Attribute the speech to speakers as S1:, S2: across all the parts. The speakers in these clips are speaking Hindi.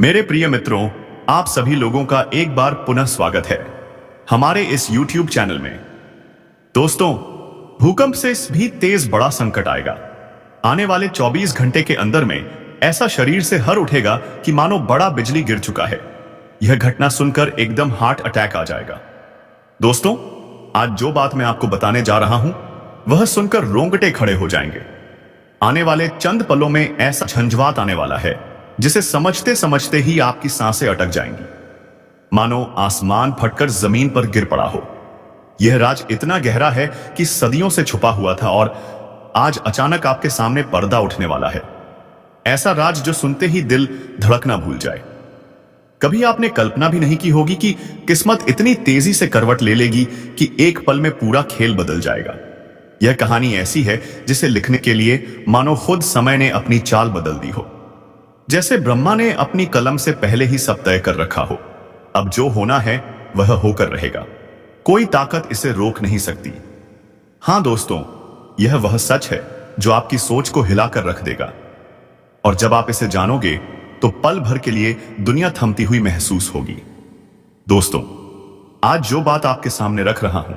S1: मेरे प्रिय मित्रों, आप सभी लोगों का एक बार पुनः स्वागत है हमारे इस YouTube चैनल में। दोस्तों, भूकंप से भी तेज बड़ा संकट आएगा। आने वाले 24 घंटे के अंदर में ऐसा शरीर से हर उठेगा कि मानो बड़ा बिजली गिर चुका है। यह घटना सुनकर एकदम हार्ट अटैक आ जाएगा। दोस्तों, आज जो बात मैं आपको बताने जा रहा हूं, वह सुनकर रोंगटे खड़े हो जाएंगे। आने वाले चंद पलों में ऐसा झंझावात आने वाला है जिसे समझते समझते ही आपकी सांसें अटक जाएंगी, मानो आसमान फटकर जमीन पर गिर पड़ा हो। यह राज इतना गहरा है कि सदियों से छुपा हुआ था और आज अचानक आपके सामने पर्दा उठने वाला है। ऐसा राज जो सुनते ही दिल धड़कना भूल जाए। कभी आपने कल्पना भी नहीं की होगी कि किस्मत इतनी तेजी से करवट ले लेगी कि एक पल में पूरा खेल बदल जाएगा। यह कहानी ऐसी है जिसे लिखने के लिए मानो खुद समय ने अपनी चाल बदल दी हो, जैसे ब्रह्मा ने अपनी कलम से पहले ही सब तय कर रखा हो। अब जो होना है वह होकर रहेगा, कोई ताकत इसे रोक नहीं सकती। हां दोस्तों, यह वह सच है जो आपकी सोच को हिलाकर रख देगा, और जब आप इसे जानोगे तो पल भर के लिए दुनिया थमती हुई महसूस होगी। दोस्तों, आज जो बात आपके सामने रख रहा हूं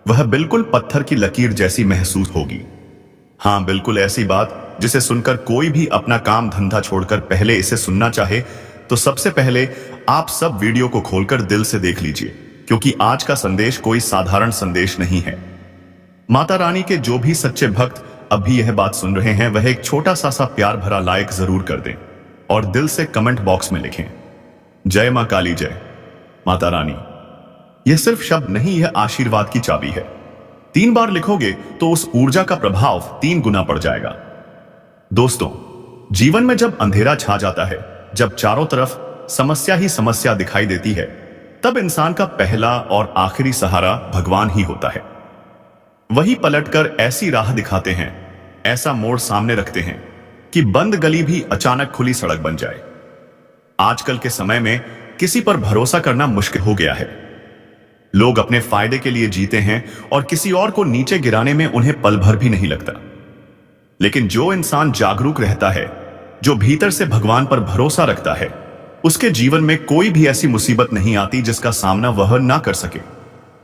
S1: वह बिल्कुल पत्थर की लकीर जैसी महसूस होगी। हां, बिल्कुल ऐसी बात जिसे सुनकर कोई भी अपना काम धंधा छोड़कर पहले इसे सुनना चाहे। तो सबसे पहले आप सब वीडियो को खोलकर दिल से देख लीजिए, क्योंकि आज का संदेश कोई साधारण संदेश नहीं है। माता रानी के जो भी सच्चे भक्त अब भी यह बात सुन रहे हैं, वह एक छोटा सा प्यार भरा लाइक जरूर कर दें और दिल से कमेंट बॉक्स में लिखें, जय मां काली, जय माता रानी। यह सिर्फ शब्द नहीं, यह आशीर्वाद की चाबी है। 3 बार लिखोगे तो उस ऊर्जा का प्रभाव 3 गुना बढ़ जाएगा। दोस्तों, जीवन में जब अंधेरा छा जाता है, जब चारों तरफ समस्या ही समस्या दिखाई देती है, तब इंसान का पहला और आखिरी सहारा भगवान ही होता है। वही पलटकर ऐसी राह दिखाते हैं, ऐसा मोड़ सामने रखते हैं कि बंद गली भी अचानक खुली सड़क बन जाए। आजकल के समय में किसी पर भरोसा करना मुश्किल हो गया है। लोग अपने फायदे के लिए जीते हैं और किसी और को नीचे गिराने में उन्हें पल भर भी नहीं लगता। लेकिन जो इंसान जागरूक रहता है, जो भीतर से भगवान पर भरोसा रखता है, उसके जीवन में कोई भी ऐसी मुसीबत नहीं आती जिसका सामना वह ना कर सके।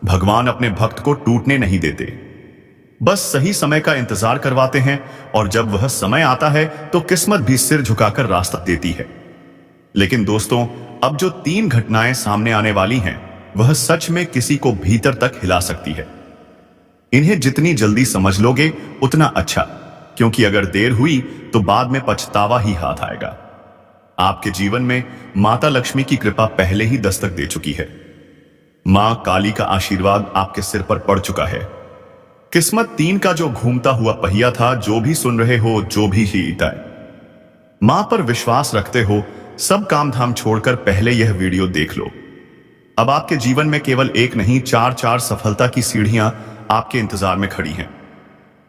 S1: भगवान अपने भक्त को टूटने नहीं देते, बस सही समय का इंतजार करवाते हैं, और जब वह समय आता है तो किस्मत भी सिर झुकाकर रास्ता देती है। लेकिन दोस्तों, अब जो 3 घटनाएं सामने आने वाली हैं, वह सच में किसी को भीतर तक हिला सकती है। इन्हें जितनी जल्दी समझ लोगे उतना अच्छा, क्योंकि अगर देर हुई तो बाद में पछतावा ही हाथ आएगा। आपके जीवन में माता लक्ष्मी की कृपा पहले ही दस्तक दे चुकी है। मां काली का आशीर्वाद आपके सिर पर पड़ चुका है। किस्मत 3 का जो घूमता हुआ पहिया था, जो भी सुन रहे हो, जो भी जीता है, मां पर विश्वास रखते हो, सब काम धाम छोड़कर पहले यह वीडियो देख लो। अब आपके जीवन में केवल एक नहीं, 4 सफलता की सीढ़ियां आपके इंतजार में खड़ी हैं।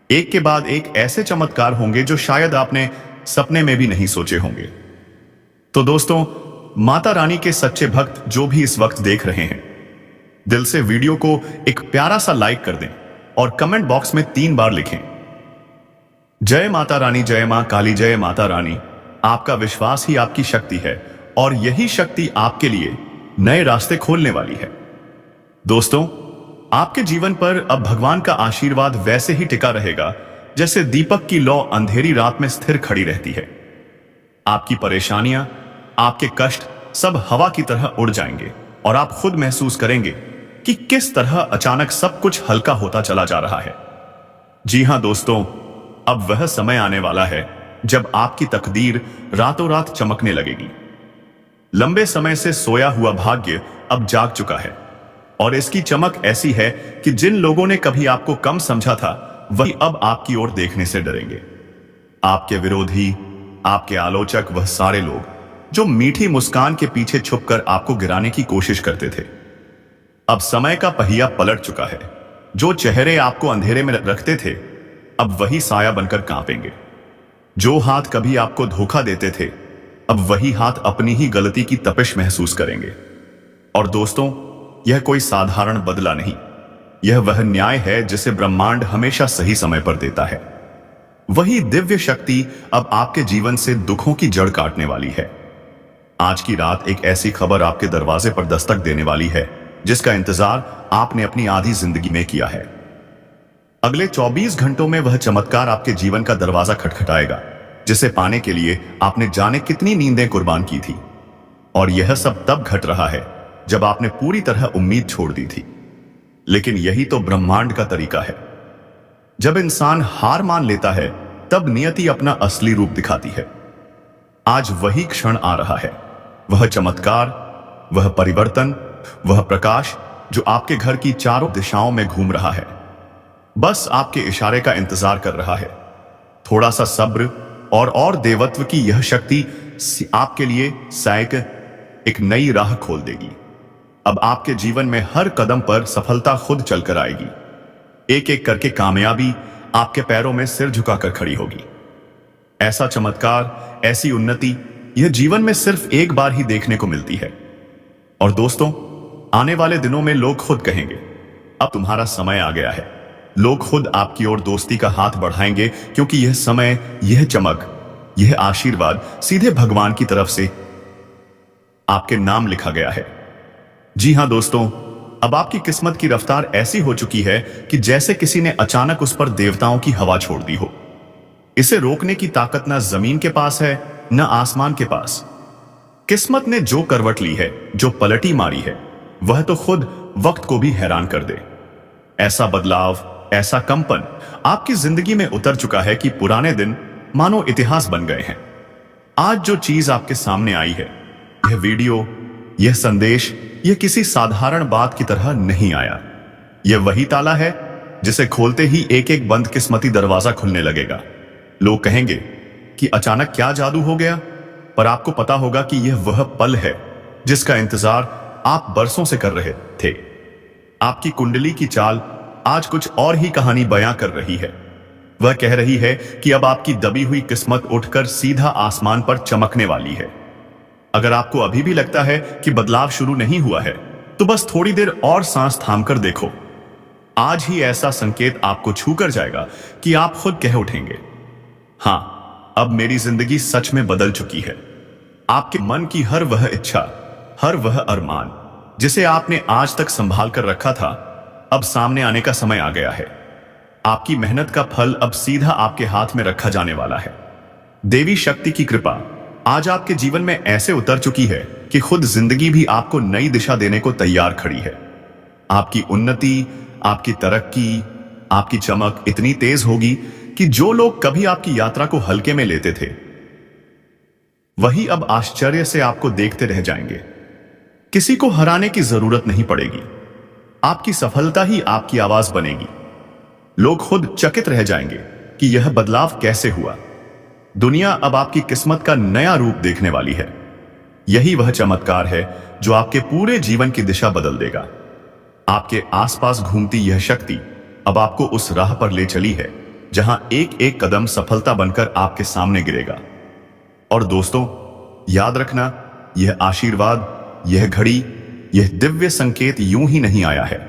S1: एक के बाद एक ऐसे चमत्कार होंगे जो शायद आपने सपने में भी नहीं सोचे होंगे। तो दोस्तों, माता रानी के सच्चे भक्त जो भी इस वक्त देख रहे हैं, दिल से वीडियो को एक प्यारा सा लाइक कर दें और कमेंट बॉक्स में 3 बार लिखें, जय माता रानी, जय मां काली, जय माता रानी। आपका विश्वास ही आपकी शक्ति है, और यही शक्ति आपके लिए नए रास्ते खोलने वाली है। दोस्तों, आपके जीवन पर अब भगवान का आशीर्वाद वैसे ही टिका रहेगा जैसे दीपक की लौ अंधेरी रात में स्थिर खड़ी रहती है। आपकी परेशानियां, आपके कष्ट सब हवा की तरह उड़ जाएंगे, और आप खुद महसूस करेंगे कि किस तरह अचानक सब कुछ हल्का होता चला जा रहा है। जी हां दोस्तों, अब वह समय आने वाला है जब आपकी तकदीर रातों रात चमकने लगेगी। लंबे समय से सोया हुआ भाग्य अब जाग चुका है, और इसकी चमक ऐसी है कि जिन लोगों ने कभी आपको कम समझा था, वही अब आपकी ओर देखने से डरेंगे। आपके विरोधी, आपके आलोचक, वह सारे लोग जो मीठी मुस्कान के पीछे छुपकर आपको गिराने की कोशिश करते थे, अब समय का पहिया पलट चुका है। जो चेहरे आपको अंधेरे में रखते थे, अब वही साया बनकर कांपेंगे। जो हाथ कभी आपको धोखा देते थे, अब वही हाथ अपनी ही गलती की तपिश महसूस करेंगे। और दोस्तों, यह कोई साधारण बदला नहीं, यह वह न्याय है जिसे ब्रह्मांड हमेशा सही समय पर देता है। वही दिव्य शक्ति अब आपके जीवन से दुखों की जड़ काटने वाली है। आज की रात एक ऐसी खबर आपके दरवाजे पर दस्तक देने वाली है जिसका इंतजार आपने अपनी आधी जिंदगी में किया है। अगले 24 घंटों में वह चमत्कार आपके जीवन का दरवाजा खटखटाएगा जिसे पाने के लिए आपने जाने कितनी नींदें कुर्बान की थी। और यह सब तब घट रहा है जब आपने पूरी तरह उम्मीद छोड़ दी थी। लेकिन यही तो ब्रह्मांड का तरीका है। जब इंसान हार मान लेता है तब नियति अपना असली रूप दिखाती है। आज वही क्षण आ रहा है, वह चमत्कार, वह परिवर्तन, वह प्रकाश जो आपके घर की चारों दिशाओं में घूम रहा है, बस आपके इशारे का इंतजार कर रहा है। थोड़ा सा सब्र और देवत्व की यह शक्ति आपके लिए शायद एक नई राह खोल देगी। अब आपके जीवन में हर कदम पर सफलता खुद चलकर आएगी। एक एक करके कामयाबी आपके पैरों में सिर झुकाकर खड़ी होगी। ऐसा चमत्कार, ऐसी उन्नति यह जीवन में सिर्फ एक बार ही देखने को मिलती है। और दोस्तों, आने वाले दिनों में लोग खुद कहेंगे, अब तुम्हारा समय आ गया है। लोग खुद आपकी ओर दोस्ती का हाथ बढ़ाएंगे क्योंकि यह समय, यह चमक, यह आशीर्वाद सीधे भगवान की तरफ से आपके नाम लिखा गया है। जी हां दोस्तों, अब आपकी किस्मत की रफ्तार ऐसी हो चुकी है कि जैसे किसी ने अचानक उस पर देवताओं की हवा छोड़ दी हो। इसे रोकने की ताकत ना जमीन के पास है, न आसमान के पास। किस्मत ने जो करवट ली है, जो पलटी मारी है, वह तो खुद वक्त को भी हैरान कर दे। ऐसा बदलाव, ऐसा कंपन आपकी जिंदगी में उतर चुका है कि पुराने दिन मानो इतिहास बन गए हैं। आज जो चीज आपके सामने आई है, यह वीडियो, यह संदेश, यह किसी साधारण बात की तरह नहीं आया। यह वही ताला है जिसे खोलते ही एक एक बंद किस्मती दरवाजा खुलने लगेगा। लोग कहेंगे कि अचानक क्या जादू हो गया, पर आपको पता होगा कि यह वह पल है जिसका इंतजार आप बरसों से कर रहे थे। आपकी कुंडली की चाल आज कुछ और ही कहानी बयां कर रही है। वह कह रही है कि अब आपकी दबी हुई किस्मत उठकर सीधा आसमान पर चमकने वाली है। अगर आपको अभी भी लगता है कि बदलाव शुरू नहीं हुआ है, तो बस थोड़ी देर और सांस थामकर देखो। आज ही ऐसा संकेत आपको छू कर जाएगा कि आप खुद कह उठेंगे, हां, अब मेरी जिंदगी सच में बदल चुकी है। आपके मन की हर वह इच्छा, हर वह अरमान जिसे आपने आज तक संभाल कर रखा था, अब सामने आने का समय आ गया है। आपकी मेहनत का फल अब सीधा आपके हाथ में रखा जाने वाला है। देवी शक्ति की कृपा आज आपके जीवन में ऐसे उतर चुकी है कि खुद जिंदगी भी आपको नई दिशा देने को तैयार खड़ी है। आपकी उन्नति, आपकी तरक्की, आपकी चमक इतनी तेज होगी कि जो लोग कभी आपकी यात्रा को हल्के में लेते थे, वही अब आश्चर्य से आपको देखते रह जाएंगे। किसी को हराने की जरूरत नहीं पड़ेगी। आपकी सफलता ही आपकी आवाज बनेगी। लोग खुद चकित रह जाएंगे कि यह बदलाव कैसे हुआ। दुनिया अब आपकी किस्मत का नया रूप देखने वाली है। यही वह चमत्कार है जो आपके पूरे जीवन की दिशा बदल देगा। आपके आसपास घूमती यह शक्ति अब आपको उस राह पर ले चली है जहां एक एक कदम सफलता बनकर आपके सामने गिरेगा। और दोस्तों, याद रखना, यह आशीर्वाद, यह घड़ी, यह दिव्य संकेत यूं ही नहीं आया है।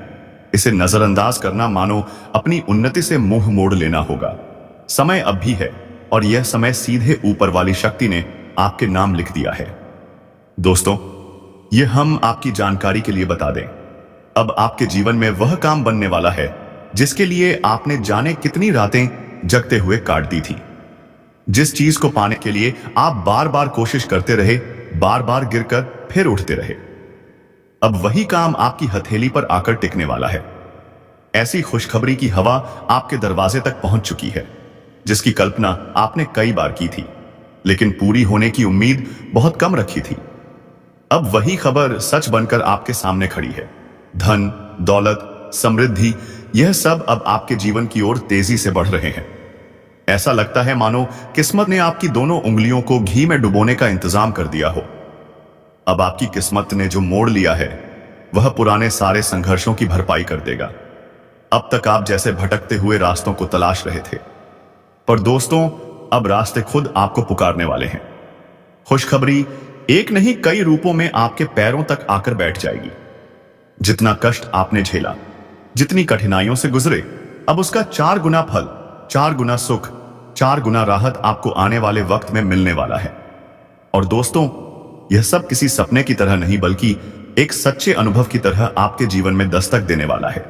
S1: इसे नजरअंदाज करना मानो अपनी उन्नति से मुंह मोड़ लेना होगा। समय अब भी है और यह समय सीधे ऊपर वाली शक्ति ने आपके नाम लिख दिया है। दोस्तों, यह हम आपकी जानकारी के लिए बता दें, अब आपके जीवन में वह काम बनने वाला है जिसके लिए आपने जाने कितनी रातें जगते हुए काट दी थी। जिस चीज को पाने के लिए आप बार बार कोशिश करते रहे, बार बार गिरकर फिर उठते रहे, अब वही काम आपकी हथेली पर आकर टिकने वाला है। ऐसी खुशखबरी की हवा आपके दरवाजे तक पहुंच चुकी है जिसकी कल्पना आपने कई बार की थी, लेकिन पूरी होने की उम्मीद बहुत कम रखी थी। अब वही खबर सच बनकर आपके सामने खड़ी है। धन, दौलत, समृद्धि, यह सब अब आपके जीवन की ओर तेजी से बढ़ रहे हैं। ऐसा लगता है मानो किस्मत ने आपकी दोनों उंगलियों को घी में डुबोने का इंतजाम कर दिया हो। अब आपकी किस्मत ने जो मोड़ लिया है, वह पुराने सारे संघर्षों की भरपाई कर देगा। अब तक आप जैसे भटकते हुए रास्तों को तलाश रहे थे, पर दोस्तों, अब रास्ते खुद आपको पुकारने वाले हैं। खुशखबरी एक नहीं कई रूपों में आपके पैरों तक आकर बैठ जाएगी। जितना कष्ट आपने झेला, जितनी कठिनाइयों से गुजरे, अब उसका 4 गुना फल, 4 गुना सुख, 4 गुना राहत आपको आने वाले वक्त में मिलने वाला है। और दोस्तों, यह सब किसी सपने की तरह नहीं बल्कि एक सच्चे अनुभव की तरह आपके जीवन में दस्तक देने वाला है।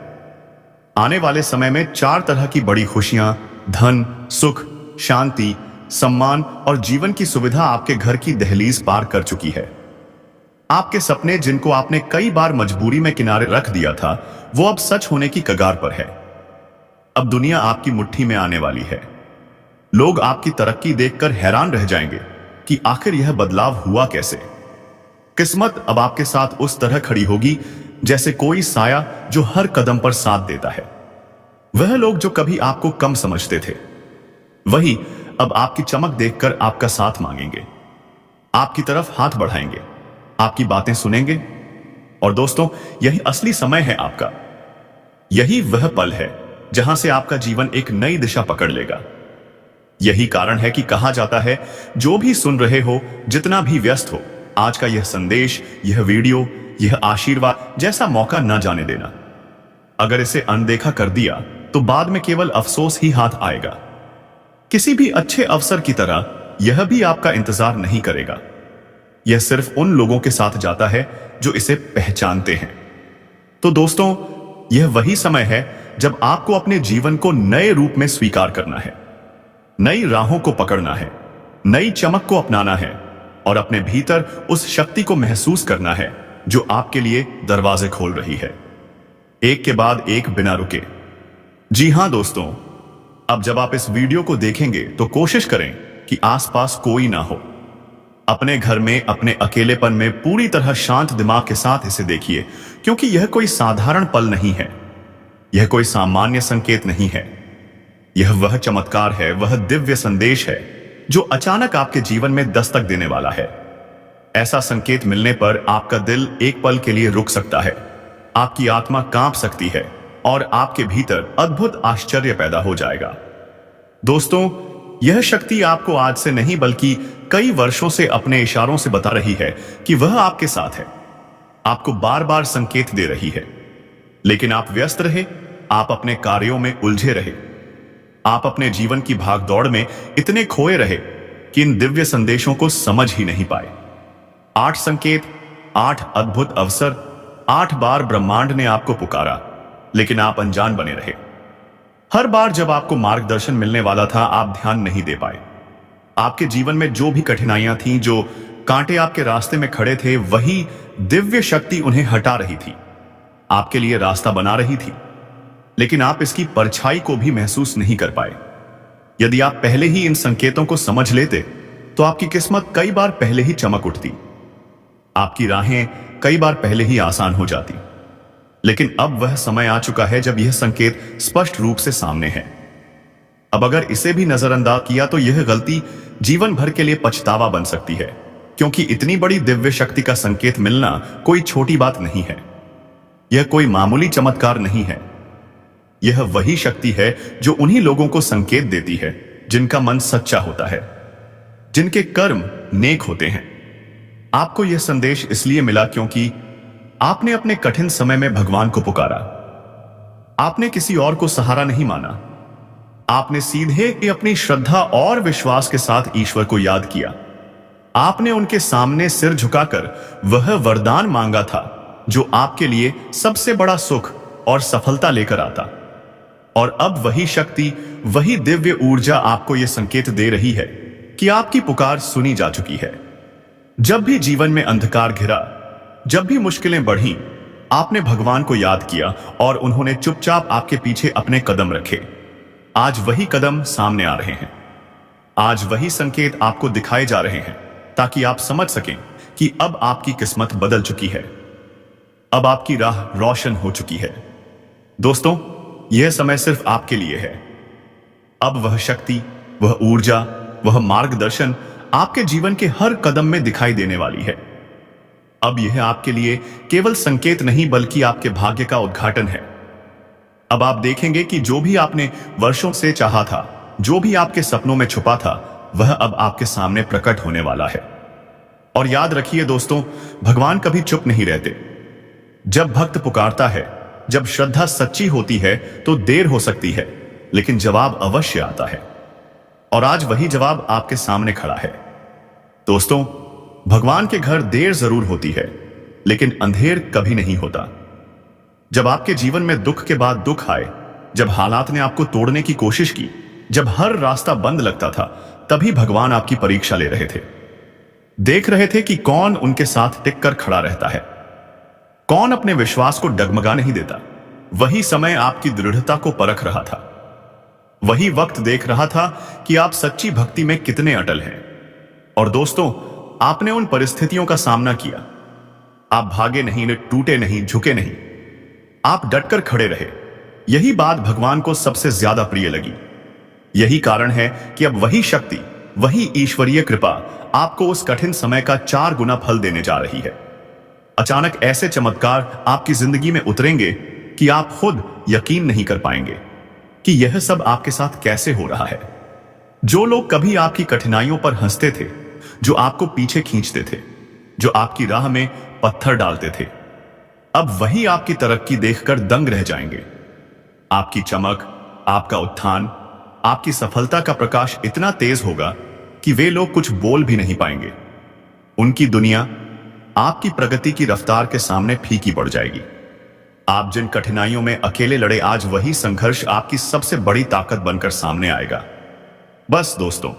S1: आने वाले समय में 4 तरह की बड़ी खुशियां, धन, सुख, शांति, सम्मान और जीवन की सुविधा आपके घर की दहलीज पार कर चुकी है। आपके सपने जिनको आपने कई बार मजबूरी में किनारे रख दिया था, वो अब सच होने की कगार पर है। अब दुनिया आपकी मुट्ठी में आने वाली है। लोग आपकी तरक्की देखकर हैरान रह जाएंगे कि आखिर यह बदलाव हुआ कैसे। किस्मत अब आपके साथ उस तरह खड़ी होगी जैसे कोई साया जो हर कदम पर साथ देता है। वह लोग जो कभी आपको कम समझते थे, वही अब आपकी चमक देखकर आपका साथ मांगेंगे, आपकी तरफ हाथ बढ़ाएंगे, आपकी बातें सुनेंगे। और दोस्तों, यही असली समय है आपका। यही वह पल है जहां से आपका जीवन एक नई दिशा पकड़ लेगा। यही कारण है कि कहा जाता है, जो भी सुन रहे हो, जितना भी व्यस्त हो, आज का यह संदेश, यह वीडियो, यह आशीर्वाद जैसा मौका न जाने देना। अगर इसे अनदेखा कर दिया तो बाद में केवल अफसोस ही हाथ आएगा। किसी भी अच्छे अवसर की तरह यह भी आपका इंतजार नहीं करेगा। यह सिर्फ उन लोगों के साथ जाता है जो इसे पहचानते हैं। तो दोस्तों, यह वही समय है जब आपको अपने जीवन को नए रूप में स्वीकार करना है, नई राहों को पकड़ना है, नई चमक को अपनाना है और अपने भीतर उस शक्ति को महसूस करना है जो आपके लिए दरवाजे खोल रही है, एक के बाद एक बिना रुके। जी हां दोस्तों, अब जब आप इस वीडियो को देखेंगे तो कोशिश करें कि आसपास कोई ना हो। अपने घर में, अपने अकेलेपन में पूरी तरह शांत दिमाग के साथ इसे देखिए, क्योंकि यह कोई साधारण पल नहीं है, यह कोई सामान्य संकेत नहीं है। यह वह चमत्कार है, वह दिव्य संदेश है जो अचानक आपके जीवन में दस्तक देने वाला है। ऐसा संकेत मिलने पर आपका दिल एक पल के लिए रुक सकता है, आपकी आत्मा कांप सकती है और आपके भीतर अद्भुत आश्चर्य पैदा हो जाएगा। दोस्तों, यह शक्ति आपको आज से नहीं बल्कि कई वर्षों से अपने इशारों से बता रही है कि वह आपके साथ है, आपको बार बार संकेत दे रही है। लेकिन आप व्यस्त रहे, आप अपने कार्यों में उलझे रहे, आप अपने जीवन की भागदौड़ में इतने खोए रहे कि इन दिव्य संदेशों को समझ ही नहीं पाए। 8 संकेत, 8 अद्भुत अवसर, 8 बार ब्रह्मांड ने आपको पुकारा, लेकिन आप अनजान बने रहे। हर बार जब आपको मार्गदर्शन मिलने वाला था, आप ध्यान नहीं दे पाए। आपके जीवन में जो भी कठिनाइयां थीं, जो कांटे आपके रास्ते में खड़े थे, वही दिव्य शक्ति उन्हें हटा रही थी, आपके लिए रास्ता बना रही थी। लेकिन आप इसकी परछाई को भी महसूस नहीं कर पाए। यदि आप पहले ही इन संकेतों को समझ लेते तो आपकी किस्मत कई बार पहले ही चमक उठती, आपकी राहें कई बार पहले ही आसान हो जाती। लेकिन अब वह समय आ चुका है जब यह संकेत स्पष्ट रूप से सामने है। अब अगर इसे भी नजरअंदाज किया तो यह गलती जीवन भर के लिए पछतावा बन सकती है, क्योंकि इतनी बड़ी दिव्य शक्ति का संकेत मिलना कोई छोटी बात नहीं है। यह कोई मामूली चमत्कार नहीं है। यह वही शक्ति है जो उन्हीं लोगों को संकेत देती है जिनका मन सच्चा होता है, जिनके कर्म नेक होते हैं। आपको यह संदेश इसलिए मिला क्योंकि आपने अपने कठिन समय में भगवान को पुकारा। आपने किसी और को सहारा नहीं माना। आपने सीधे अपनी श्रद्धा और विश्वास के साथ ईश्वर को याद किया। आपने उनके सामने सिर झुकाकर वह वरदान मांगा था जो आपके लिए सबसे बड़ा सुख और सफलता लेकर आता। और अब वही शक्ति, वही दिव्य ऊर्जा आपको यह संकेत दे रही है कि आपकी पुकार सुनी जा चुकी है। जब भी जीवन में अंधकार घिरा, जब भी मुश्किलें बढ़ी, आपने भगवान को याद किया और उन्होंने चुपचाप आपके पीछे अपने कदम रखे। आज वही कदम सामने आ रहे हैं। आज वही संकेत आपको दिखाए जा रहे हैं ताकि आप समझ सकें कि अब आपकी किस्मत बदल चुकी है, अब आपकी राह रोशन हो चुकी है। दोस्तों, यह समय सिर्फ आपके लिए है। अब वह शक्ति, वह ऊर्जा, वह मार्गदर्शन आपके जीवन के हर कदम में दिखाई देने वाली है। अब यह आपके लिए केवल संकेत नहीं बल्कि आपके भाग्य का उद्घाटन है। अब आप देखेंगे कि जो भी आपने वर्षों से चाहा था, जो भी आपके सपनों में छुपा था, वह अब आपके सामने प्रकट होने वाला है। और याद रखिए दोस्तों, भगवान कभी चुप नहीं रहते। जब भक्त पुकारता है, जब श्रद्धा सच्ची होती है तो देर हो सकती है, लेकिन जवाब अवश्य आता है। और आज वही जवाब आपके सामने खड़ा है। दोस्तों, भगवान के घर देर जरूर होती है, लेकिन अंधेर कभी नहीं होता। जब आपके जीवन में दुख के बाद दुख आए, जब हालात ने आपको तोड़ने की कोशिश की, जब हर रास्ता बंद लगता था, तभी भगवान आपकी परीक्षा ले रहे थे। देख रहे थे कि कौन उनके साथ टिक कर खड़ा रहता है, कौन अपने विश्वास को डगमगा नहीं देता। वही समय आपकी दृढ़ता को परख रहा था। वही वक्त देख रहा था कि आप सच्ची भक्ति में कितने अटल हैं। और दोस्तों, आपने उन परिस्थितियों का सामना किया। आप भागे नहीं, टूटे नहीं, झुके नहीं, आप डटकर खड़े रहे। यही बात भगवान को सबसे ज्यादा प्रिय लगी। यही कारण है कि अब वही शक्ति, वही ईश्वरीय कृपा आपको उस कठिन समय का 4 गुना फल देने जा रही है। अचानक ऐसे चमत्कार आपकी जिंदगी में उतरेंगे कि आप खुद यकीन नहीं कर पाएंगे कि यह सब आपके साथ कैसे हो रहा है। जो लोग कभी आपकी कठिनाइयों पर हंसते थे, जो आपको पीछे खींचते थे, जो आपकी राह में पत्थर डालते थे, अब वही आपकी तरक्की देखकर दंग रह जाएंगे। आपकी चमक, आपका उत्थान, आपकी सफलता का प्रकाश इतना तेज होगा कि वे लोग कुछ बोल भी नहीं पाएंगे। उनकी दुनिया आपकी प्रगति की रफ्तार के सामने फीकी पड़ जाएगी। आप जिन कठिनाइयों में अकेले लड़े, आज वही संघर्ष आपकी सबसे बड़ी ताकत बनकर सामने आएगा। बस दोस्तों,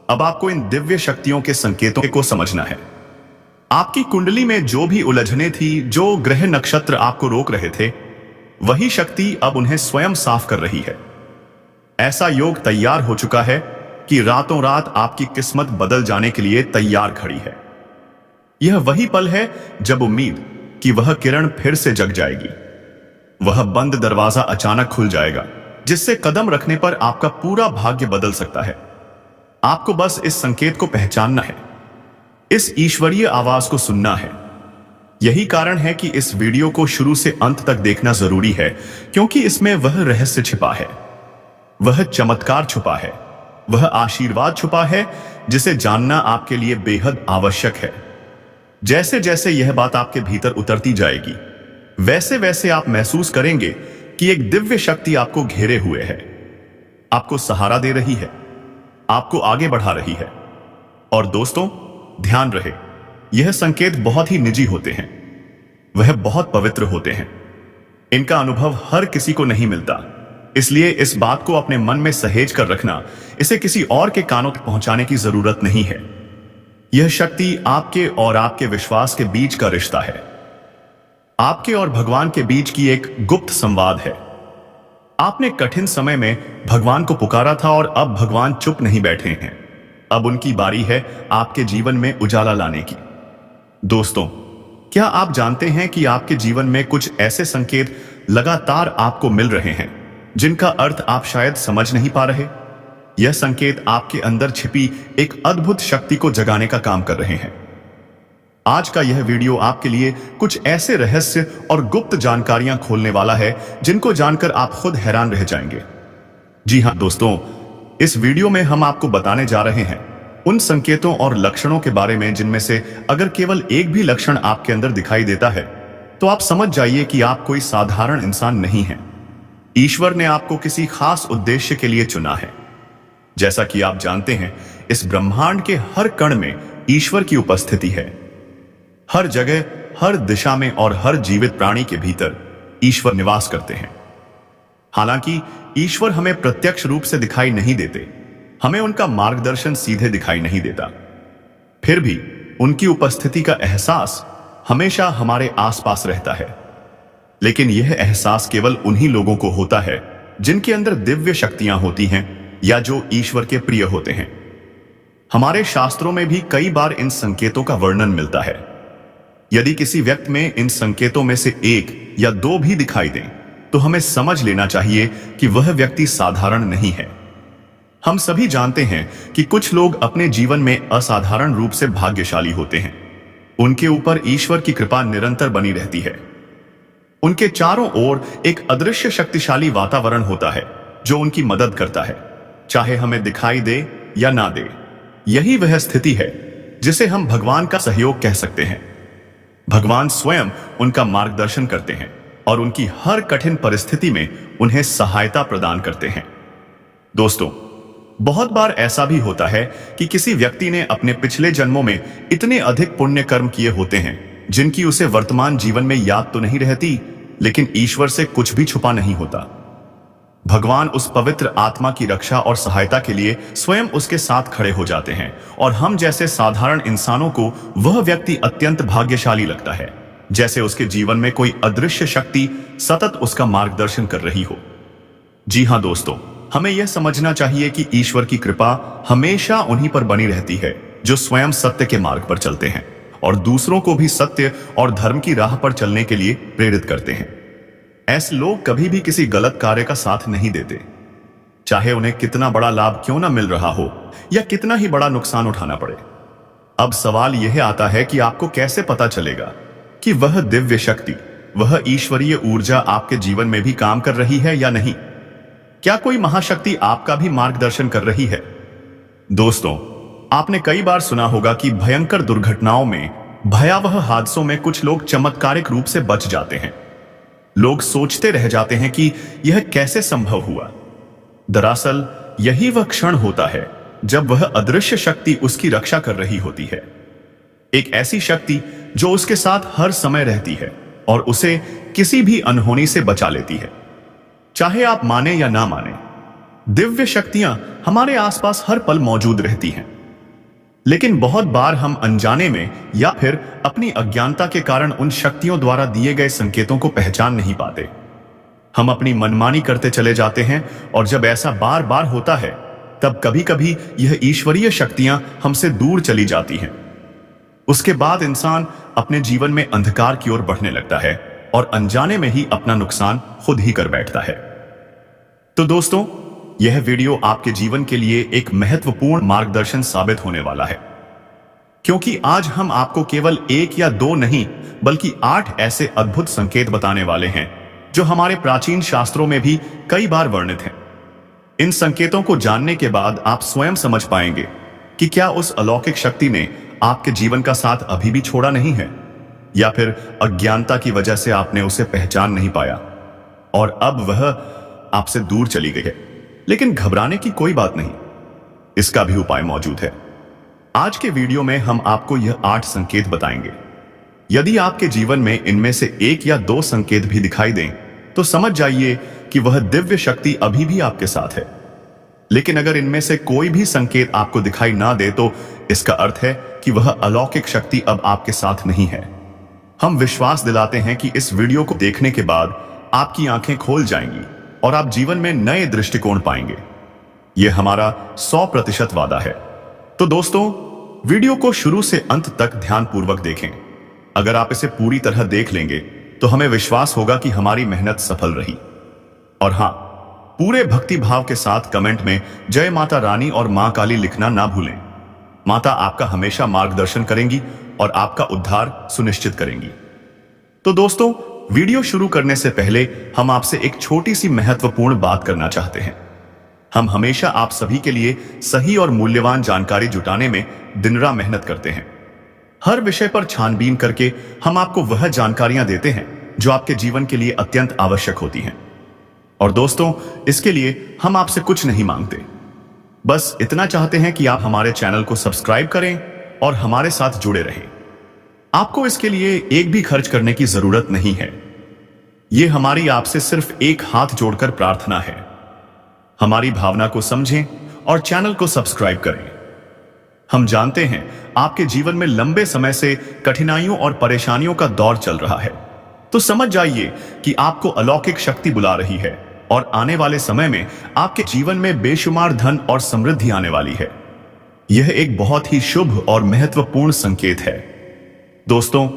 S1: अब आपको इन दिव्य शक्तियों के संकेतों को समझना है। आपकी कुंडली में जो भी उलझने थी, जो ग्रह नक्षत्र आपको रोक रहे थे, वही शक्ति अब उन्हें स्वयं साफ कर रही है। ऐसा योग तैयार हो चुका है कि रातों रात आपकी किस्मत बदल जाने के लिए तैयार खड़ी है। यह वही पल है जब उम्मीद कि वह किरण फिर से जग जाएगी। वह बंद दरवाजा अचानक खुल जाएगा, जिससे कदम रखने पर आपका पूरा भाग्य बदल सकता है। आपको बस इस संकेत को पहचानना है, इस ईश्वरीय आवाज को सुनना है। यही कारण है कि इस वीडियो को शुरू से अंत तक देखना जरूरी है, क्योंकि इसमें वह रहस्य छिपा है, वह चमत्कार छुपा है, वह आशीर्वाद छुपा है जिसे जानना आपके लिए बेहद आवश्यक है। जैसे जैसे यह बात आपके भीतर उतरती जाएगी, वैसे वैसे आप महसूस करेंगे कि एक दिव्य शक्ति आपको घेरे हुए है, आपको सहारा दे रही है, आपको आगे बढ़ा रही है। और दोस्तों, ध्यान रहे, यह संकेत बहुत ही निजी होते हैं, वह बहुत पवित्र होते हैं। इनका अनुभव हर किसी को नहीं मिलता, इसलिए इस बात को अपने मन में सहेज कर रखना। इसे किसी और के कानों तक पहुंचाने की जरूरत नहीं है। यह शक्ति आपके और आपके विश्वास के बीच का रिश्ता है, आपके और भगवान के बीच की एक गुप्त संवाद है। आपने कठिन समय में भगवान को पुकारा था और अब भगवान चुप नहीं बैठे हैं। अब उनकी बारी है आपके जीवन में उजाला लाने की। दोस्तों, क्या आप जानते हैं कि आपके जीवन में कुछ ऐसे संकेत लगातार आपको मिल रहे हैं जिनका अर्थ आप शायद समझ नहीं पा रहे? यह संकेत आपके अंदर छिपी एक अद्भुत शक्ति को जगाने का काम कर रहे हैं। आज का यह वीडियो आपके लिए कुछ ऐसे रहस्य और गुप्त जानकारियां खोलने वाला है जिनको जानकर आप खुद हैरान रह जाएंगे। जी हां दोस्तों, इस वीडियो में हम आपको बताने जा रहे हैं उन संकेतों और लक्षणों के बारे में जिनमें से अगर केवल एक भी लक्षण आपके अंदर दिखाई देता है तो आप समझ जाइए कि आप कोई साधारण इंसान नहीं हैं। ईश्वर ने आपको किसी खास उद्देश्य के लिए चुना है। जैसा कि आप जानते हैं, इस ब्रह्मांड के हर कण में ईश्वर की उपस्थिति है। हर जगह, हर दिशा में और हर जीवित प्राणी के भीतर ईश्वर निवास करते हैं। हालांकि ईश्वर हमें प्रत्यक्ष रूप से दिखाई नहीं देते, हमें उनका मार्गदर्शन सीधे दिखाई नहीं देता, फिर भी उनकी उपस्थिति का एहसास हमेशा हमारे आसपास रहता है। लेकिन यह एहसास केवल उन्हीं लोगों को होता है जिनके अंदर दिव्य शक्तियां होती हैं या जो ईश्वर के प्रिय होते हैं। हमारे शास्त्रों में भी कई बार इन संकेतों का वर्णन मिलता है। यदि किसी व्यक्ति में इन संकेतों में से एक या दो भी दिखाई दें तो हमें समझ लेना चाहिए कि वह व्यक्ति साधारण नहीं है। हम सभी जानते हैं कि कुछ लोग अपने जीवन में असाधारण रूप से भाग्यशाली होते हैं। उनके ऊपर ईश्वर की कृपा निरंतर बनी रहती है। उनके चारों ओर एक अदृश्य शक्तिशाली वातावरण होता है जो उनकी मदद करता है, चाहे हमें दिखाई दे या ना दे। यही वह स्थिति है जिसे हम भगवान का सहयोग कह सकते हैं। भगवान स्वयं उनका मार्गदर्शन करते हैं और उनकी हर कठिन परिस्थिति में उन्हें सहायता प्रदान करते हैं। दोस्तों, बहुत बार ऐसा भी होता है कि किसी व्यक्ति ने अपने पिछले जन्मों में इतने अधिक पुण्य कर्म किए होते हैं जिनकी उसे वर्तमान जीवन में याद तो नहीं रहती, लेकिन ईश्वर से कुछ भी छुपा नहीं होता। भगवान उस पवित्र आत्मा की रक्षा और सहायता के लिए स्वयं उसके साथ खड़े हो जाते हैं और हम जैसे साधारण इंसानों को वह व्यक्ति अत्यंत भाग्यशाली लगता है, जैसे उसके जीवन में कोई अदृश्य शक्ति सतत उसका मार्गदर्शन कर रही हो। जी हाँ दोस्तों, हमें यह समझना चाहिए कि ईश्वर की कृपा हमेशा उन्हीं पर बनी रहती है जो स्वयं सत्य के मार्ग पर चलते हैं और दूसरों को भी सत्य और धर्म की राह पर चलने के लिए प्रेरित करते हैं। ऐसे लोग कभी भी किसी गलत कार्य का साथ नहीं देते, चाहे उन्हें कितना बड़ा लाभ क्यों ना मिल रहा हो या कितना ही बड़ा नुकसान उठाना पड़े। अब सवाल यह आता है कि आपको कैसे पता चलेगा कि वह दिव्य शक्ति, वह ईश्वरीय ऊर्जा आपके जीवन में भी काम कर रही है या नहीं। क्या कोई महाशक्ति आपका भी मार्गदर्शन कर रही है? दोस्तों, आपने कई बार सुना होगा कि भयंकर दुर्घटनाओं में, भयावह हादसों में कुछ लोग चमत्कारिक रूप से बच जाते हैं। लोग सोचते रह जाते हैं कि यह कैसे संभव हुआ। दरअसल यही वह क्षण होता है जब वह अदृश्य शक्ति उसकी रक्षा कर रही होती है। एक ऐसी शक्ति जो उसके साथ हर समय रहती है और उसे किसी भी अनहोनी से बचा लेती है। चाहे आप माने या ना माने, दिव्य शक्तियां हमारे आसपास हर पल मौजूद रहती हैं। लेकिन बहुत बार हम अनजाने में या फिर अपनी अज्ञानता के कारण उन शक्तियों द्वारा दिए गए संकेतों को पहचान नहीं पाते। हम अपनी मनमानी करते चले जाते हैं और जब ऐसा बार बार होता है तब कभी कभी यह ईश्वरीय शक्तियां हमसे दूर चली जाती हैं। उसके बाद इंसान अपने जीवन में अंधकार की ओर बढ़ने लगता है और अनजाने में ही अपना नुकसान खुद ही कर बैठता है। तो दोस्तों, यह वीडियो आपके जीवन के लिए एक महत्वपूर्ण मार्गदर्शन साबित होने वाला है, क्योंकि आज हम आपको केवल 1 या 2 नहीं बल्कि 8 ऐसे अद्भुत संकेत बताने वाले हैं जो हमारे प्राचीन शास्त्रों में भी कई बार वर्णित हैं। इन संकेतों को जानने के बाद आप स्वयं समझ पाएंगे कि क्या उस अलौकिक शक्ति ने आपके जीवन का साथ अभी भी छोड़ा नहीं है, या फिर अज्ञानता की वजह से आपने उसे पहचान नहीं पाया और अब वह आपसे दूर चली गई है। लेकिन घबराने की कोई बात नहीं, इसका भी उपाय मौजूद है। आज के वीडियो में हम आपको यह 8 संकेत बताएंगे। यदि आपके जीवन में इनमें से 1 या 2 संकेत भी दिखाई दें तो समझ जाइए कि वह दिव्य शक्ति अभी भी आपके साथ है। लेकिन अगर इनमें से कोई भी संकेत आपको दिखाई ना दे तो इसका अर्थ है कि वह अलौकिक शक्ति अब आपके साथ नहीं है। हम विश्वास दिलाते हैं कि इस वीडियो को देखने के बाद आपकी आंखें खोल जाएंगी और आप जीवन में नए दृष्टिकोण पाएंगे। यह हमारा 100% वादा है। तो दोस्तों, वीडियो को शुरू से अंत तक ध्यानपूर्वक देखें। अगर आप इसे पूरी तरह देख लेंगे तो हमें विश्वास होगा कि हमारी मेहनत सफल रही। और हां, पूरे भक्ति भाव के साथ कमेंट में जय माता रानी और मां काली लिखना ना भूलें। माता आपका हमेशा मार्गदर्शन करेंगी और आपका उद्धार सुनिश्चित करेंगी। तो दोस्तों, वीडियो शुरू करने से पहले हम आपसे एक छोटी सी महत्वपूर्ण बात करना चाहते हैं। हम हमेशा आप सभी के लिए सही और मूल्यवान जानकारी जुटाने में दिन रात मेहनत करते हैं। हर विषय पर छानबीन करके हम आपको वह जानकारियां देते हैं जो आपके जीवन के लिए अत्यंत आवश्यक होती हैं। और दोस्तों, इसके लिए हम आपसे कुछ नहीं मांगते, बस इतना चाहते हैं कि आप हमारे चैनल को सब्सक्राइब करें और हमारे साथ जुड़े रहें। आपको इसके लिए एक भी खर्च करने की जरूरत नहीं है। यह हमारी आपसे सिर्फ एक हाथ जोड़कर प्रार्थना है। हमारी भावना को समझें और चैनल को सब्सक्राइब करें। हम जानते हैं आपके जीवन में लंबे समय से कठिनाइयों और परेशानियों का दौर चल रहा है, तो समझ जाइए कि आपको अलौकिक शक्ति बुला रही है और आने वाले समय में आपके जीवन में बेशुमार धन और समृद्धि आने वाली है। यह एक बहुत ही शुभ और महत्वपूर्ण संकेत है। दोस्तों,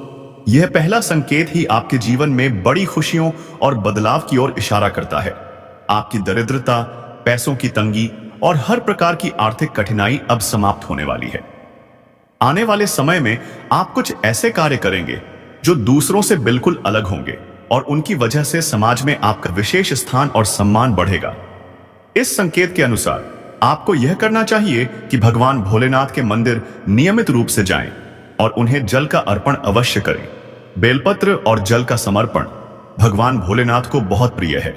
S1: यह पहला संकेत ही आपके जीवन में बड़ी खुशियों और बदलाव की ओर इशारा करता है। आपकी दरिद्रता, पैसों की तंगी और हर प्रकार की आर्थिक कठिनाई अब समाप्त होने वाली है। आने वाले समय में आप कुछ ऐसे कार्य करेंगे जो दूसरों से बिल्कुल अलग होंगे और उनकी वजह से समाज में आपका विशेष स्थान और सम्मान बढ़ेगा। इस संकेत के अनुसार आपको यह करना चाहिए कि भगवान भोलेनाथ के मंदिर नियमित रूप से जाएं और उन्हें जल का अर्पण अवश्य करें। बेलपत्र और जल का समर्पण भगवान भोलेनाथ को बहुत प्रिय है।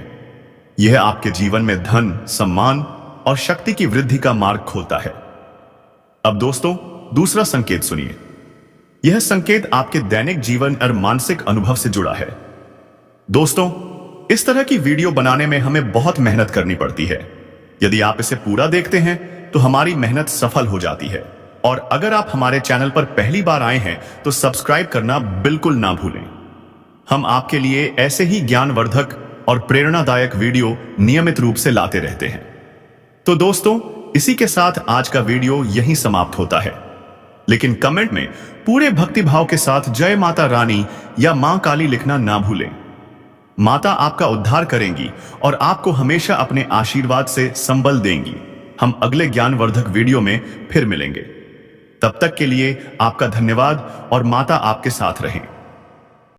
S1: यह आपके जीवन में धन, सम्मान और शक्ति की वृद्धि का मार्ग खोलता है। अब दोस्तों, दूसरा संकेत सुनिए। यह संकेत आपके दैनिक जीवन और मानसिक अनुभव से जुड़ा है। दोस्तों, इस तरह की वीडियो बनाने में हमें बहुत मेहनत करनी पड़ती है। यदि आप इसे पूरा देखते हैं तो हमारी मेहनत सफल हो जाती है। और अगर आप हमारे चैनल पर पहली बार आए हैं तो सब्सक्राइब करना बिल्कुल ना भूलें। हम आपके लिए ऐसे ही ज्ञानवर्धक और प्रेरणादायक वीडियो नियमित रूप से लाते रहते हैं। तो दोस्तों, इसी के साथ आज का वीडियो यहीं समाप्त होता है। लेकिन कमेंट में पूरे भक्तिभाव के साथ जय माता रानी या मां काली लिखना ना भूलें। माता आपका उद्धार करेंगी और आपको हमेशा अपने आशीर्वाद से संबल देंगी। हम अगले ज्ञानवर्धक वीडियो में फिर मिलेंगे। तब तक के लिए आपका धन्यवाद और माता आपके साथ रहें।